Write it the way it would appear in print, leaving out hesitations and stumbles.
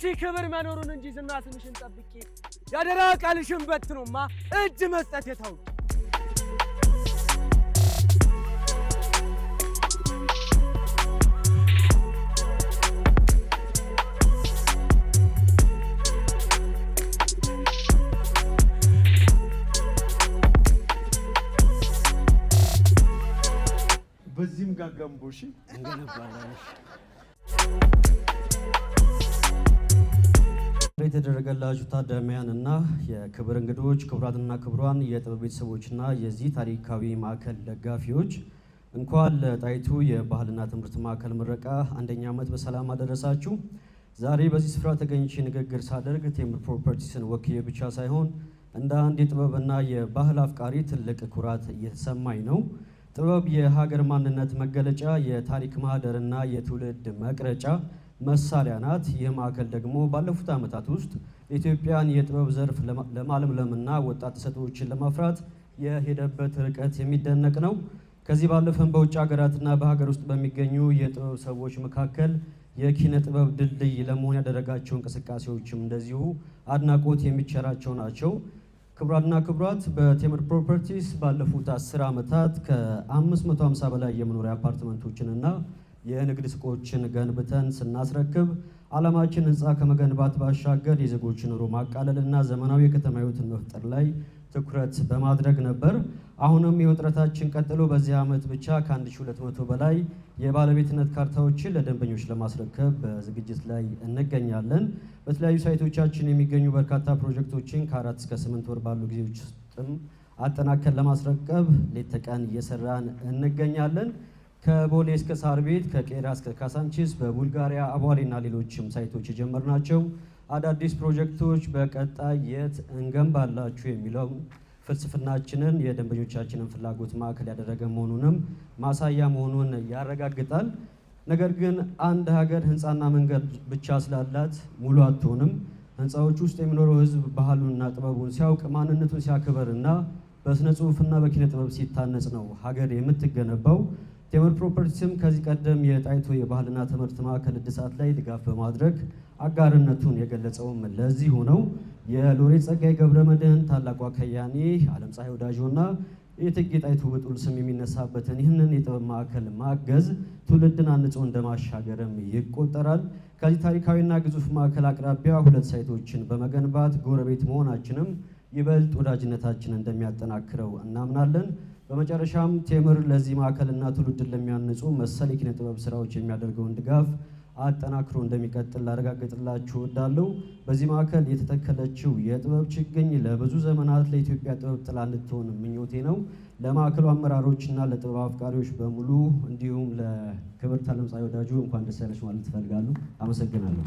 ላንቺ ክብር መኖሩን እንጂ ዝና ስምሽን ጠብቄ ያደራ ቃልሽን በትኖማ እጅ መስጠት የታው በዚህም ጋጋምቦሽ እንገነባለን። የተደረገላችሁ ታዳሚያንና የክብር እንግዶች፣ ክቡራትና ክቡራን የጥበብ ቤተሰቦችና የዚህ ታሪካዊ ማዕከል ደጋፊዎች እንኳን ለጣይቱ የባህልና ትምህርት ማዕከል ምረቃ አንደኛ ዓመት በሰላም አደረሳችሁ። ዛሬ በዚህ ስፍራ ተገኝቼ ንግግር ሳደርግ ቴምር ፕሮፐርቲስን ወክዬ ብቻ ሳይሆን እንደ አንድ የጥበብና የባህል አፍቃሪ ትልቅ ኩራት እየተሰማኝ ነው። ጥበብ የሀገር ማንነት መገለጫ፣ የታሪክ ማህደርና የትውልድ መቅረጫ መሳሪያ ናት። ይህ ማዕከል ደግሞ ባለፉት ዓመታት ውስጥ የኢትዮጵያን የጥበብ ዘርፍ ለማለምለምና ወጣት ተሰጥኦዎችን ለማፍራት የሄደበት ርቀት የሚደነቅ ነው። ከዚህ ባለፈም በውጭ ሀገራትና በሀገር ውስጥ በሚገኙ የጥበብ ሰዎች መካከል የኪነ ጥበብ ድልድይ ለመሆን ያደረጋቸው እንቅስቃሴዎችም እንደዚሁ አድናቆት የሚቸራቸው ናቸው። ክቡራትና ክቡራት፣ በቴምር ፕሮፐርቲስ ባለፉት 10 ዓመታት ከ550 በላይ የመኖሪያ አፓርትመንቶችንና የንግድ ሱቆችን ገንብተን ስናስረክብ ዓላማችን ህንፃ ከመገንባት ባሻገር የዜጎችን ኑሮ ማቃለልና ዘመናዊ የከተማ ህይወትን መፍጠር ላይ ትኩረት በማድረግ ነበር። አሁንም የውጥረታችን ቀጥሎ በዚህ ዓመት ብቻ ከ1200 በላይ የባለቤትነት ካርታዎችን ለደንበኞች ለማስረከብ በዝግጅት ላይ እንገኛለን። በተለያዩ ሳይቶቻችን የሚገኙ በርካታ ፕሮጀክቶችን ከ4 እስከ 8 ወር ባሉ ጊዜዎች ውስጥም አጠናከር ለማስረከብ ሌት ተቀን እየሰራን እንገኛለን። ከቦሌ እስከ ሳር ቤት፣ ከቄራ እስከ ካሳንቺስ፣ በቡልጋሪያ አቧሬና ሌሎችም ሳይቶች የጀመርናቸው አዳዲስ ፕሮጀክቶች በቀጣይ የት እንገንባላችሁ የሚለው ፍልስፍናችንን የደንበኞቻችንን ፍላጎት ማዕከል ያደረገ መሆኑንም ማሳያ መሆኑን ያረጋግጣል። ነገር ግን አንድ ሀገር ህንፃና መንገድ ብቻ ስላላት ሙሉ አትሆንም። ህንፃዎች ውስጥ የሚኖረው ህዝብ ባህሉንና ጥበቡን ሲያውቅ፣ ማንነቱን ሲያከብርና በስነ ጽሁፍና በኪነ ጥበብ ሲታነጽ ነው ሀገር የምትገነባው። ቴምር ፕሮፐርቲስም ከዚህ ቀደም የጣይቱ የባህልና ትምህርት ማዕከል እድሳት ላይ ድጋፍ በማድረግ አጋርነቱን የገለጸውም ለዚሁ ነው። የሎሬት ጸጋዬ ገብረመድህን ታላቋ ከያኒ ዓለምፀሐይ ወዳጆና የእቴጌ ጣይቱ ብጡል ስም የሚነሳበትን ይህንን የጥበብ ማዕከል ማገዝ ትውልድን አንጾ እንደማሻገርም ይቆጠራል። ከዚህ ታሪካዊና ግዙፍ ማዕከል አቅራቢያ 2 ሳይቶችን በመገንባት ጎረቤት መሆናችንም ይበልጥ ወዳጅነታችን እንደሚያጠናክረው እናምናለን። በመጨረሻም ቴምር ለዚህ ማዕከልና ትውልድን ለሚያንጹ መሰል የኪነ ጥበብ ስራዎች የሚያደርገውን ድጋፍ አጠናክሮ እንደሚቀጥል ላረጋግጥላችሁ እወዳለሁ። በዚህ ማዕከል የተተከለችው የጥበብ ችግኝ ለብዙ ዘመናት ለኢትዮጵያ ጥበብ ጥላ እንድትሆን ምኞቴ ነው። ለማዕከሉ አመራሮችና ለጥበብ አፍቃሪዎች በሙሉ እንዲሁም ለክብርት ዓለምፀሐይ ወዳጆ እንኳን ደስ ያለሽ ማለት እፈልጋለሁ። አመሰግናለሁ።